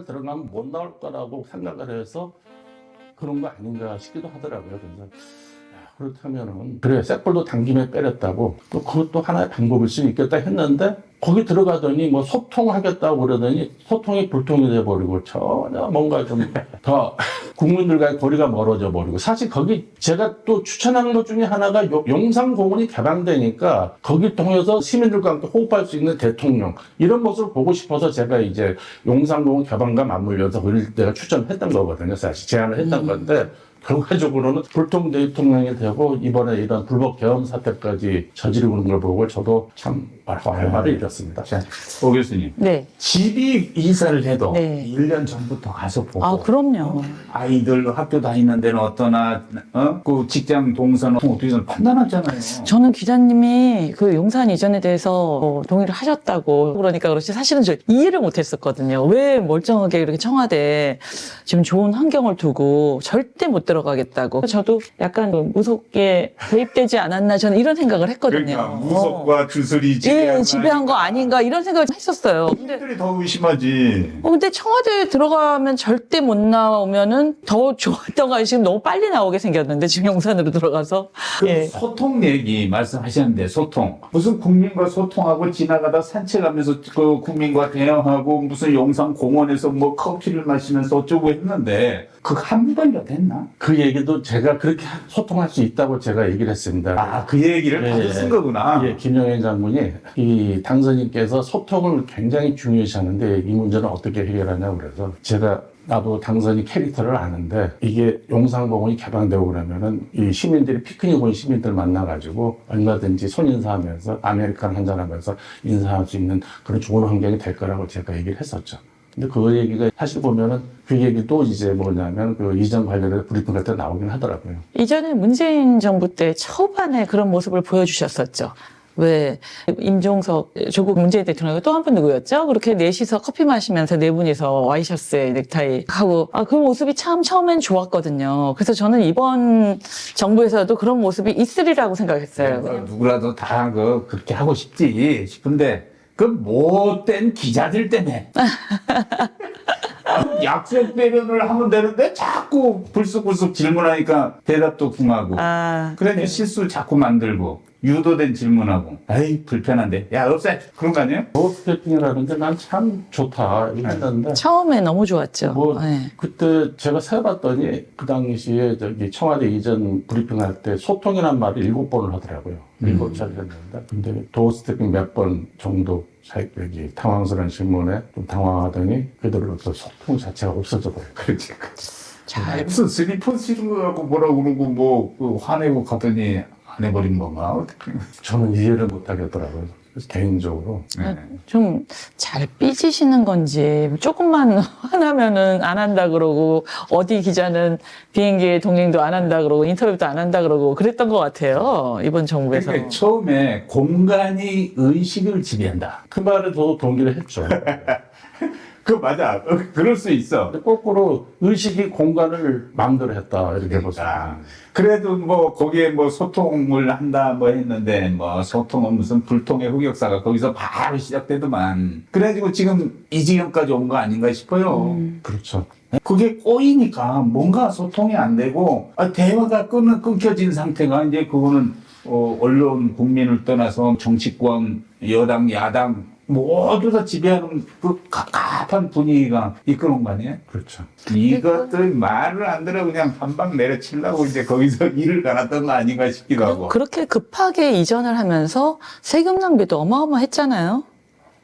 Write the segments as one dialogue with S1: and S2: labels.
S1: 들어가면 못 나올 거라고 생각을 해서 그런 거 아닌가 싶기도 하더라고요. 그래서 그렇다면은 그래 쇳불도 당김에 빼렸다고 또 그것도 하나의 방법일 수 있겠다 했는데 거기 들어가더니 뭐 소통하겠다고 그러더니 소통이 불통이 돼버리고 전혀 뭔가 좀 더 국민들과의 거리가 멀어져 버리고 사실 거기 제가 또 추천하는 것 중에 하나가 용산공원이 개방되니까 거기 통해서 시민들과 함께 호흡할 수 있는 대통령 이런 모습을 보고 싶어서 제가 이제 용산공원 개방과 맞물려서 그럴 때가 추천했던 거거든요. 사실 제안을 했던 건데 결과적으로는 불통 대통령이 되고 이번에 이런 불법 계엄 사태까지 저지르고 있는 걸 보고 저도 참 할 말을 잃었습니다.
S2: 자, 오 교수님.
S3: 네.
S2: 집이 이사를 해도
S3: 네.
S2: 1년 전부터 가서 보고.
S3: 아, 그럼요.
S2: 아이들 학교 다니는 데는 어떠나, 그 직장 동선 어떻게 판단하잖아요.
S3: 저는 기자님이 그 용산 이전에 대해서 동의를 하셨다고 그러니까 그렇지 사실은 저 이해를 못했었거든요. 왜 멀쩡하게 이렇게 청와대에 지금 좋은 환경을 두고 절대 못 들어가겠다고. 저도 약간 무섭게 대입되지 않았나 저는 이런 생각을 했거든요.
S2: 그러니까 무속과 주술이
S3: 지배한 거 아닌가 이런 생각을 했었어요.
S2: 국민들이 더 의심하지.
S3: 근데 청와대에 들어가면 절대 못 나오면은 더 좋았던 거 지금 너무 빨리 나오게 생겼는데 지금 용산으로 들어가서.
S2: 그
S3: 예.
S2: 소통 얘기 말씀하셨는데 소통. 무슨 국민과 소통하고 지나가다 산책하면서 그 국민과 대화하고 무슨 용산 공원에서 뭐 커피를 마시면서 어쩌고 했는데 그거 한 번이라도 됐나?
S1: 그 얘기도 제가 그렇게 소통할 수 있다고 제가 얘기를 했습니다.
S2: 아, 그 얘기를 받아 쓴 거구나.
S1: 예, 김영애 장군이 이 당선인께서 소통을 굉장히 중요시하는데 이 문제는 어떻게 해결하냐고 그래서 제가 나도 당선인 캐릭터를 아는데 이게 용산공원이 개방되고 그러면은 이 시민들이 피크닉 온 시민들 만나가지고 얼마든지 손인사하면서 아메리카노 한잔하면서 인사할 수 있는 그런 좋은 환경이 될 거라고 제가 얘기를 했었죠. 근데 그 얘기가 사실 보면은 그 얘기도 이제 뭐냐면 그 이전 관련해서 브리핑 할 때 나오긴 하더라고요.
S3: 이전에 문재인 정부 때 초반에 그런 모습을 보여주셨었죠. 왜 임종석 조국 문재인 대통령이 또 한 분 누구였죠? 그렇게 넷이서 커피 마시면서 네 분이서 와이셔츠에 넥타이 하고 그 모습이 참 처음엔 좋았거든요. 그래서 저는 이번 정부에서도 그런 모습이 있으리라고 생각했어요.
S2: 누구라도 다 그렇게 하고 싶지 싶은데 그 못된 기자들 때문에 약속 대변을 하면 되는데 자꾸 불쑥불쑥 질문하니까 대답도 궁하고 그래 실수 자꾸 만들고 유도된 질문하고 에이 불편한데 야 없애 그런 거 아니에요?
S1: 스태핑이라는 게 난 참 좋다 했는데
S3: 처음에 너무 좋았죠.
S1: 뭐
S3: 네.
S1: 그때 제가 세봤더니 그 당시에 저기 청와대 이전 브리핑할 때 소통이란 말을 7번을 하더라고요. 7차례 했는데 근데 도어 스태핑 몇 번 정도 여기 당황스러운 질문에 좀 당황하더니 그대로 또 소통 자체가 없어져 버려요.
S2: 그렇지. 무슨 슬리퍼 신은 거 갖고 뭐라 그러고 뭐 화내고 가더니 안 해버린 건가? 어떻게?
S1: 저는 이해를 못 하겠더라고요. 그래서 개인적으로.
S2: 네.
S3: 좀 잘 삐지시는 건지 조금만 화나면은 안 한다 그러고 어디 기자는 비행기에 동행도 안 한다 그러고 인터뷰도 안 한다 그러고 그랬던 것 같아요. 이번 정부에서.
S2: 그러니까 처음에 공간이 의식을 지배한다.
S1: 그 말에 저도 동의를 했죠.
S2: 그 맞아. 그럴 수 있어.
S1: 근데 거꾸로 의식이 공간을 마음대로 했다 이렇게 보세요.
S2: 그래도 뭐 거기에 뭐 소통을 한다 뭐 했는데 뭐 소통은 무슨 불통의 흑역사가 거기서 바로 시작되더만. 그래가지고 지금 이 지경까지 온 거 아닌가 싶어요.
S1: 그렇죠.
S2: 그게 꼬이니까 뭔가 소통이 안 되고 대화가 끊겨진 상태가 이제 그거는 언론 국민을 떠나서 정치권 여당 야당 모두 다 지배하는 그 갑갑한 분위기가 이끌어온 거 아니에요?
S1: 그렇죠.
S2: 이것들 말을 안 들어 그냥 한 방 내려치려고 이제 거기서 일을 갈았던 거 아닌가 싶기도 하고.
S3: 그렇게 급하게 이전을 하면서 세금 낭비도 어마어마했잖아요.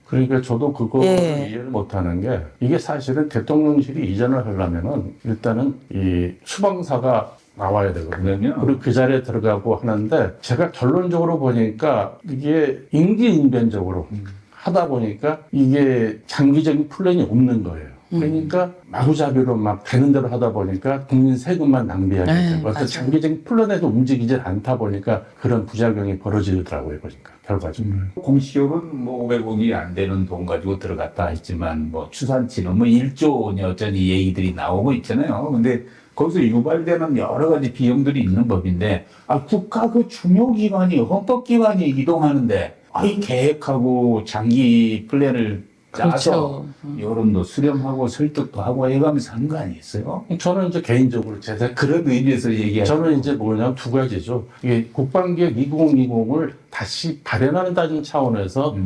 S1: 그러니까 저도 그거를
S3: 예.
S1: 이해를 못하는 게 이게 사실은 대통령실이 이전을 하려면은 일단은 이 수방사가 나와야 되거든요. 그리고 그 자리에 들어가고 하는데 제가 결론적으로 보니까 이게 임기응변적으로 하다 보니까 이게 장기적인 플랜이 없는 거예요. 그러니까 마구잡이로 막 되는 대로 하다 보니까 국민 세금만 낭비하게 되고 그래서 장기적인 플랜에도 움직이질 않다 보니까 그런 부작용이 벌어지더라고요. 그러니까 결과적으로.
S2: 공시효는 뭐 500억이 안 되는 돈 가지고 들어갔다 했지만 뭐 추산치는 뭐 1조 원이 어쩌니 얘기들이 나오고 있잖아요. 근데 거기서 유발되는 여러 가지 비용들이 있는 법인데 국가 그 중요 기관이 헌법기관이 이동하는데 이 계획하고 장기 플랜을 짜서
S3: 그렇죠.
S2: 여론도 수렴하고 설득도 하고 해가면서 한 거 아니겠어요?
S1: 저는 이제 개인적으로 제 생각,
S2: 그런 의미에서 얘기하죠.
S1: 저는 이제 뭐냐면 두 가지죠. 이게 국방계획 2020을 다시 발현한다는 차원에서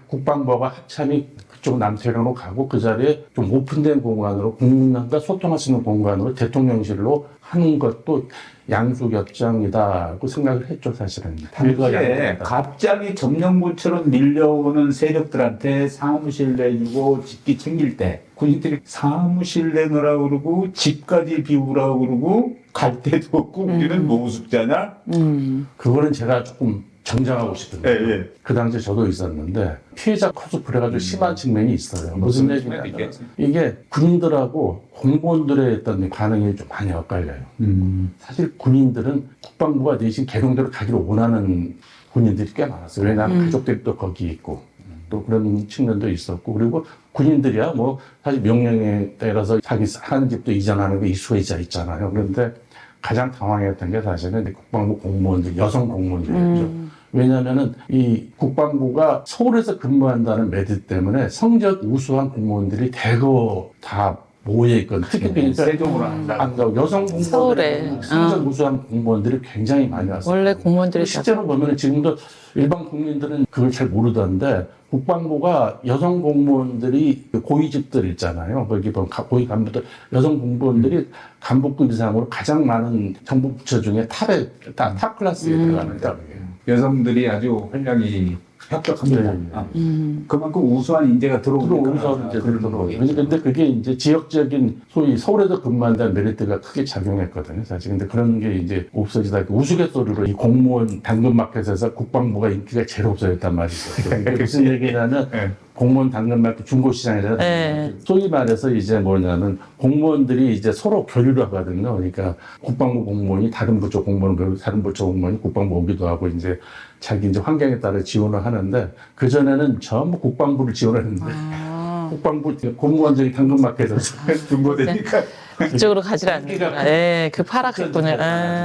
S1: 국방부와 합참이 그쪽 남태령으로 가고 그 자리에 좀 오픈된 공간으로 국민과 소통할 수 있는 공간으로 대통령실로 하는 것도 양수협정이다고 생각을 했죠, 사실은.
S2: 당시에 갑자기 점령군처럼 밀려오는 세력들한테 사무실 내주고 집기 챙길 때 군인들이 사무실 내놓으라고 그러고 집까지 비우라고 그러고 갈 데도 없고 우리는 노숙자냐?
S1: 그거는 제가 조금 정정하고 싶은데
S2: 예.
S1: 그 당시에 저도 있었는데 피해자 코스프레가 좀 심한 측면이 있어요. 무슨 얘기냐면 이게 군인들하고 공무원들의 어떤 반응이 좀 많이 엇갈려요. 사실 군인들은 국방부가 내신 계룡대로 가기를 원하는 군인들이 꽤 많았어요. 왜냐하면 가족들이 또 거기 있고 또 그런 측면도 있었고 그리고 군인들이야 뭐 사실 명령에 따라서 자기 하는 집도 이전하는 게 이수가 있잖아요. 그런데 가장 당황했던 게 사실은 국방부 공무원들, 여성 공무원들이었죠. 왜냐하면은 이 국방부가 서울에서 근무한다는 메리트 때문에 성적 우수한 공무원들이 대거 다 모여 있거든요. 특히 그러니까
S2: 세종으로 한다.
S1: 안 가고 여성
S3: 서울에.
S1: 공무원들, 성적 우수한 공무원들이 굉장히 많이 왔어요.
S3: 원래 공무원들이
S1: 실제로 보면 지금도 일반 국민들은 그걸 잘 모르던데 국방부가 여성 공무원들이 고위직들 있잖아요. 거기 보면 고위 간부들, 여성 공무원들이 간부급 이상으로 가장 많은 정부 부처 중에 탑 클래스에 들어가는다.
S2: 여성들이 아주 활약이 혁혁합니다.
S1: 네.
S2: 그만큼 우수한 인재가 들어오니까.
S1: 우선 이제 들어오고. 근데 그게 이제 지역적인 소위 서울에서 근무한다는 메리트가 크게 작용했거든요. 사실. 근데 그런 게 이제 없어지다. 우스갯소리로 이 공무원 당근마켓에서 국방부가 인기가 제일 없어졌단 말이죠. 그게 무슨 얘기냐면
S2: 네.
S1: 공무원 당근마켓 중고시장이잖아요.
S3: 네.
S1: 소위 말해서 이제 뭐냐면 공무원들이 이제 서로 교류를 하거든요. 그러니까 국방부 공무원이 다른 부처 공무원은 그리고 다른 부처 공무원이 국방부 오기도 하고 이제 자기 이제 환경에 따라 지원을 하는데 그전에는 전부 국방부를 지원했는데 국방부 공무원들이 당근마켓에서
S2: 중고되니까.
S3: 그쪽으로 가지 않는구나. 네, 그 파랗겠군요.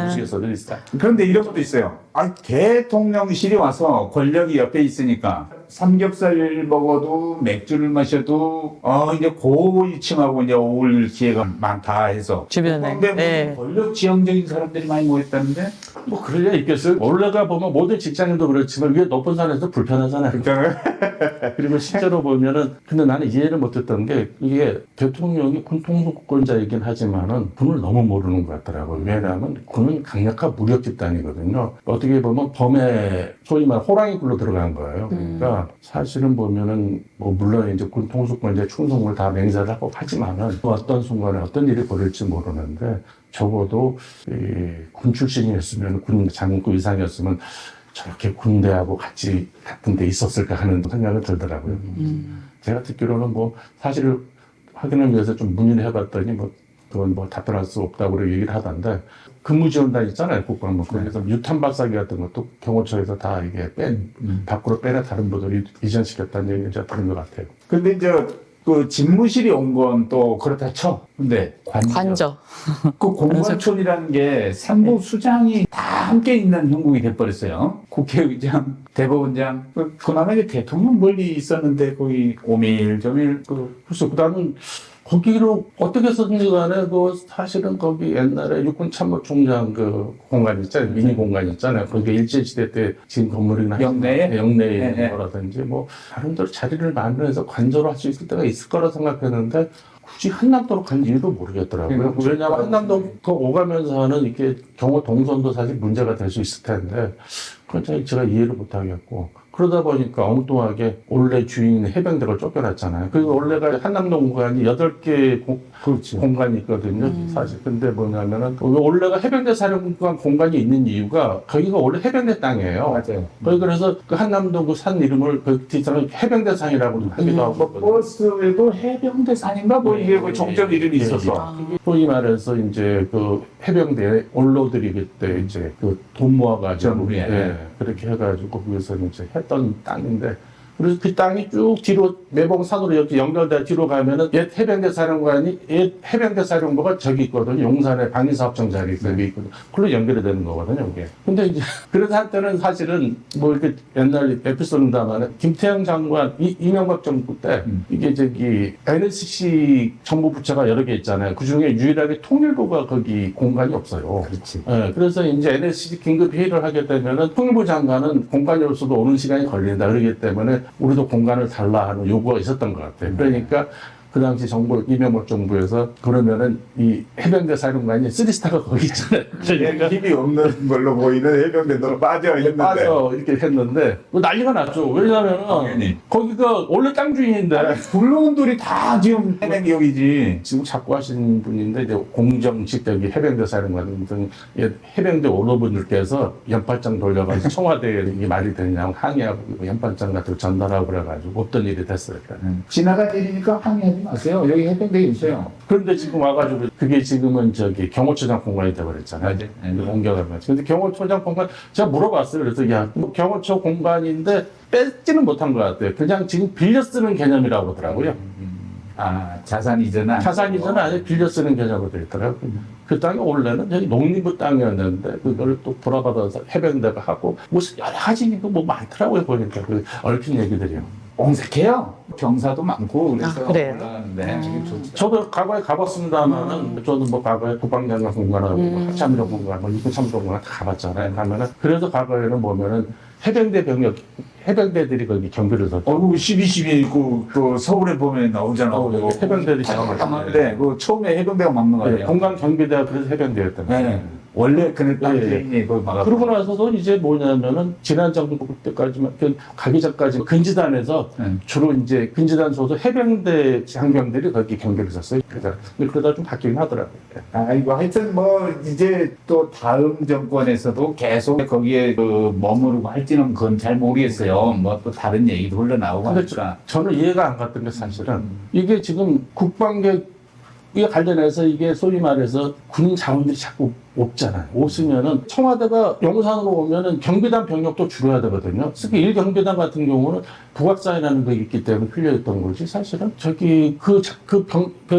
S1: 우스갯소리를 있어요.
S2: 그런데 이런 것도 있어요. 대통령실이 와서 권력이 옆에 있으니까 삼겹살 먹어도 맥주를 마셔도 이제 고위층하고 이제 어울릴 기회가 많다 해서
S3: 주변에.
S2: 근데
S3: 네.
S2: 권력 지형적인 사람들이 많이 모였다는데
S1: 뭐 그럴 리가 있겠어요. 원래가 보면 모든 직장인도 그렇지만 위에 높은 산에서 불편하잖아요.
S2: 있잖아요.
S1: 그리고 실제로 보면은 근데 나는 이해를 못했던 게 이게 대통령이 군 통수권자이긴 하지만은 군을 너무 모르는 것 같더라고요. 왜냐하면 군은 강력한 무력 집단이거든요. 어떻게 보면 범의 소위 말 호랑이 굴로 들어간 거예요. 그러니까 사실은 보면은 뭐 물론 이제 군 통수권자 충성을 다 맹세를 하고 하지만은 어떤 순간에 어떤 일이 벌일지 모르는데 적어도 군 출신이었으면 군 장군 이상이었으면 저렇게 군대하고 같이 같은 데 있었을까 하는 생각이 들더라고요. 제가 듣기로는 뭐 사실을 확인을 위해서 좀 문의를 해봤더니 뭐 그건 뭐 답변할 수 없다고 얘기를 하던데 근무지원단 있잖아요 국방부 거기서 유탄 발사기 같은 것도 경호처에서 다 이게 밖으로 빼내 다른 부들이 이전시켰다는 얘기를 제가 들은 것 같아요.
S2: 근데 이제 그 집무실이 온 건 또 그렇다 쳐. 근데
S3: 관저.
S2: 그 공관촌이라는 게 산부 수장이 다 함께 있는 형국이 돼버렸어요. 국회의장, 대법원장. 그나마 이제 대통령 멀리 있었는데 거기 오밀조밀
S1: 그래서 그다음은 거기로 어떻게 해서든지 간에 그 사실은 거기 옛날에 육군참모총장 그 공간 있잖아요. 미니 공간 있잖아요. 거기 일제시대 때 지금 건물이나
S2: 영내에?
S1: 영내에
S2: 네,
S1: 있는 거라든지 뭐 나름대로 자리를 마련해서 관저로 할 수 있을 때가 있을 거라 생각했는데 굳이 한남도로 간 이유도 모르겠더라고요. 왜냐하면 한남도 그 오가면서는 이렇게 경호 동선도 사실 문제가 될 수 있을 텐데 그건 제가 이해를 못 하겠고 그러다 보니까 엉뚱하게 원래 주인 해병대가 쫓겨났잖아요. 그리고 원래가 한남동 공간이 8개 공간이 있거든요, 사실. 근데 뭐냐면은, 원래가 해병대 사령관 공간이 있는 이유가, 거기가 원래 해병대 땅이에요.
S2: 맞아요.
S1: 거기 그래서 그 한남동 그 산 이름을 그 뒷산을 해병대산이라고 하기도 하고.
S2: 버스에도 해병대 산인가? 뭐 이게 뭐 종점 이름이 있었어.
S1: 소위 말해서 이제 그 해병대 원로들이 그때 이제 그 돈 모아가지고.
S2: 전부에.
S1: 예, 그렇게 해가지고 거기서 이제 했던 땅인데, 그래서 그 땅이 쭉 뒤로 매봉산으로 이렇게 연결돼 뒤로 가면은 옛 해병대 사령관이 옛 해병대 사령부가 저기 있거든요. 용산에 방위사업청 자리 여기 있거든요. 그걸로 연결이 되는 거거든요. 이게. 근데 이제 그래서 한때는 사실은 뭐 이렇게 옛날 에피소드다만 김태형 장관 이명박 정부 때 이게 저기 NSC 정부 부처가 여러 개 있잖아요. 그 중에 유일하게 통일부가 거기 공간이 없어요.
S2: 그렇지.
S1: 예, 그래서 이제 NSC 긴급 회의를 하게 되면은 통일부 장관은 공간이 없어도 오는 시간이 걸린다. 그러기 때문에 우리도 공간을 달라 하는 요구가 있었던 것 같아요. 그러니까 그 당시 정부, 이명박 정부에서 그러면은 이 해병대 사령관이 3스타가 거기 있잖아요. 그러니까
S2: 힘이 없는 걸로 보이는 해병대도 빠져 있는데.
S1: 빠져 이렇게 했는데 뭐 난리가 났죠. 왜냐하면
S2: 당연히.
S1: 거기가 원래 땅 주인인데
S2: 굴러온들이 다 지금 해병역이지.
S1: 지금 자꾸 하시는 분인데 이제 공정식 여기 해병대 사령관 등 해병대 오너분들께서 연팔장 돌려가지고 청와대에 이게 말이 되냐고 항의하고 연팔장 같은 거 전달하고 그래가지고 없던 일이 됐어요.
S2: 지나간 일이니까 항의하지 마세요. 여기 해병대에 있어요.
S1: 그런데 지금 와가지고 그게 지금은 저기 경호처장 공간이 돼버렸잖아요.
S2: 맞아요.
S1: 옮겨가면. 근데 경호처장 공간 제가 물어봤어요. 그래서 야, 뭐 경호처 공간인데 뺏지는 못한 것 같아요. 그냥 지금 빌려 쓰는 개념이라고 하더라고요.
S2: 아, 자산 이전은
S1: 자산 이전은 아니고 빌려 쓰는 개념으로 되어 있더라고요. 그 땅이 원래는 저기 농림부 땅이었는데 그걸 또 돌아받아서 해병대가 하고 무슨 여러 가지 이거 뭐 많더라고요. 보니까 그 얽힌 얘기들이요.
S2: 옹색해요. 경사도 많고 그래서
S3: 아, 그래요?
S2: 올라가는데 되게 좋죠.
S1: 저도 과거에 가봤습니다만은 저는 뭐 과거에 국방장관 공간하고 뭐 하참이령 공간, 뭐 이군참이령 공간 다 가봤잖아요. 가면은 그래서 과거에는 보면은 해병대 병력 해병대들이 거기 경비를 섰죠.
S2: 어우 12.12 그 서울에 보면 나오잖아.
S1: 해병대들이
S2: 당한데 그 처음에 해병대가 막는 거
S1: 네,
S2: 아니에요?
S1: 공간 경비대가 그래서 해병대였다면서요.
S2: 네. 원래 그네 땅
S1: 예, 예.
S2: 주인이 그걸 막아.
S1: 그러고 나서도 이제 뭐냐면은 지난 정부 때까지만 가기 전까지 근지단에서 주로 이제 근지단 소속 해병대 장병들이 거기 경비를 섰어요. 그러다 좀 바뀌긴 하더라고요.
S2: 아이고 하여튼 뭐 이제 또 다음 정권에서도 계속 거기에 그 머무르고 할지는 그건 잘 모르겠어요. 뭐 또 다른 얘기도 흘러나오고
S1: 근데
S2: 하니까.
S1: 저는 이해가 안 갔던 게 사실은 이게 지금 국방계획에 관련해서 이게 소위 말해서 군인 자원들이 자꾸 없잖아요. 없으면은 청와대가 용산으로 오면은 경비단 병력도 줄여야 되거든요. 특히 1경비단 같은 경우는 부각사이라는 게 있기 때문에 필요했던 거지. 사실은 저기 그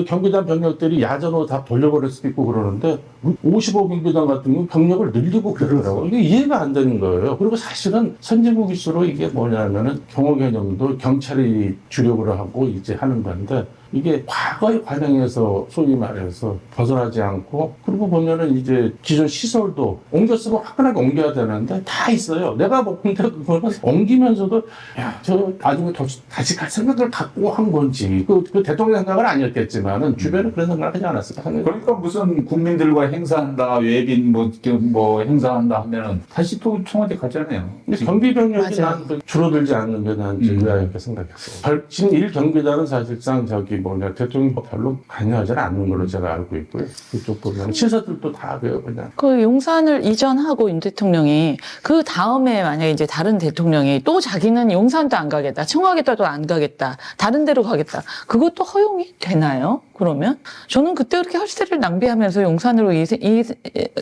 S1: 경비단 병력들이 야전으로 다 돌려버릴 수도 있고 그러는데 55경비단 같은 경우 병력을 늘리고 그러더라고요. 이게 이해가 안 되는 거예요. 그리고 사실은 선진국일수록 이게 뭐냐면은 경호 개념도 경찰이 주력으로 하고 이제 하는 건데 이게 과거의 관행에서 소위 말해서 벗어나지 않고 그리고 보면은 이제 기존 시설도 옮겼으면 화끈하게 옮겨야 되는데 다 있어요. 내가 보는데 그거는 옮기면서도 야, 저 나중에 다시 갈 생각을 갖고 한 건지 그 대통령 생각은 아니었겠지만은 주변에 그런 생각을 하지 않았을까 하는 거예요.
S2: 그러니까 무슨 국민들과 행사한다, 외빈 뭐 행사한다 하면은 다시 또 청와대 가잖아요.
S1: 근데 경비병력이
S3: 맞아요.
S1: 난그 줄어들지 않는 게 난 의아하게 생각했어요. 지금 1경비단은 사실상 저기 뭐냐 대통령 별로 관여하지 않는 걸로 제가 알고 있고요. 그쪽 보면 시설들도 다 그냥
S3: 그 용산을 이전하고 윤 대통령이 그 다음에 만약에 이제 다른 대통령이 또 자기는 용산도 안 가겠다, 청와대도 안 가겠다, 다른 데로 가겠다. 그것도 허용이 되나요? 그러면 저는 그때 그렇게 혈세를 낭비하면서 용산으로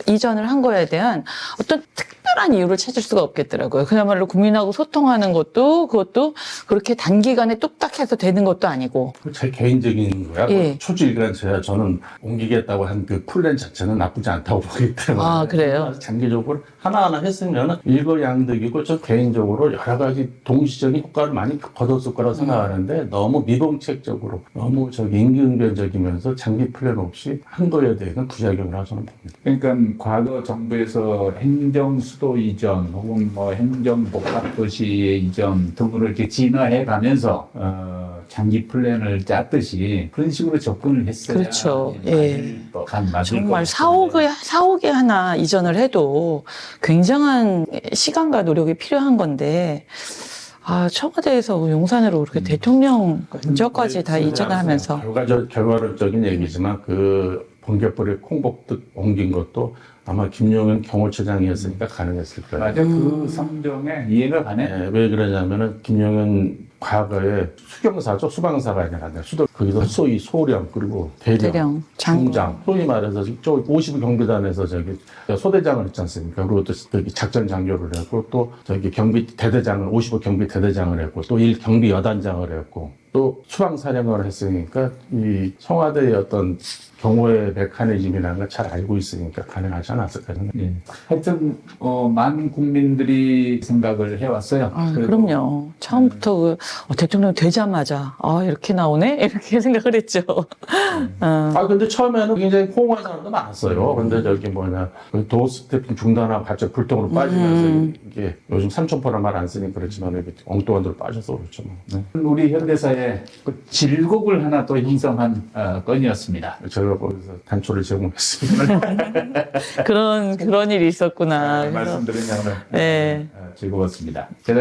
S3: 이전을 한 거에 대한 어떤 특별한 이유를 찾을 수가 없겠더라고요. 그야말로 국민하고 소통하는 것도 그것도 그렇게 단기간에 뚝딱 해서 되는 것도 아니고.
S1: 제 개인적인 거야.
S3: 예.
S1: 초지일관처야 저는 옮기겠다고 한 그 플랜 자체는 나쁘지 않다고 보기 때문에.
S3: 아, 그래요?
S1: 장기적으로 하나하나 했으면은 일거양득이고 저 개인적으로 여러 가지 동시적인 효과를 많이 거뒀을 거라고 생각하는데 너무 미봉책적으로 너무 임기응변적이면서 장기 플랜 없이 한 거에 대해서는 부작용을 하고 저는 봅니다.
S2: 그러니까 과거 정부에서 행정수도 이전 혹은 뭐 행정복합도시의 이전 등으로 이렇게 진화해 가면서 장기 플랜을 짰듯이 그런 식으로 접근을 했어야
S3: 그렇죠. 예.
S2: 맞을
S3: 정말
S2: 것 같은데.
S3: 4억에 하나 이전을 해도 굉장한 시간과 노력이 필요한 건데, 아, 청와대에서 용산으로 그렇게 대통령 근처까지 다 이전을 하면서.
S1: 결과론적인 얘기지만 그 번개불에 콩복듯 옮긴 것도 아마 김용현 경호처장이었으니까 가능했을 거예요.
S2: 맞아. 그 성정에 이해가 가네.
S1: 왜 그러냐면은 김용현 과거에 수경사죠. 수방사가 아니라 수도 거기서 소위 소령 그리고 대령, 중장 소위 말해서 저 50 경비단에서 저기 소대장을 했지 않습니까? 그리고 또 저기 작전 장교를 했고 또 저기 경비 대대장을 55 경비 대대장을 했고 또 1 경비 여단장을 했고 또 수방사령을 했으니까 이 청와대의 어떤 경호의 메커니즘이라는 걸 잘 알고 있으니까 가능하지 않았을까 저는.
S2: 예. 하여튼 많은 국민들이 생각을 해왔어요.
S3: 그럼요. 처음부터 대통령 되자마자 이렇게 나오네 이렇게 생각을 했죠.
S1: 근데 처음에는 굉장히 호응한 사람도 많았어요. 근데 저기 뭐냐 그 도어 스태핑 중단하고 갑자기 불똥으로 빠지면서 이게 요즘 삼천포란 말 안 쓰니까 그렇지만 이렇게 엉뚱한 데로 빠져서 그렇죠. 뭐. 네.
S2: 우리 현대사에 그 질곡을 하나 또 형성한 건이었습니다.
S1: 제가 거기서 단초를 제공했습니다.
S3: 그런 일이 있었구나. 그래서,
S2: 말씀드린 오늘
S3: 네.
S2: 즐거웠습니다. 대단히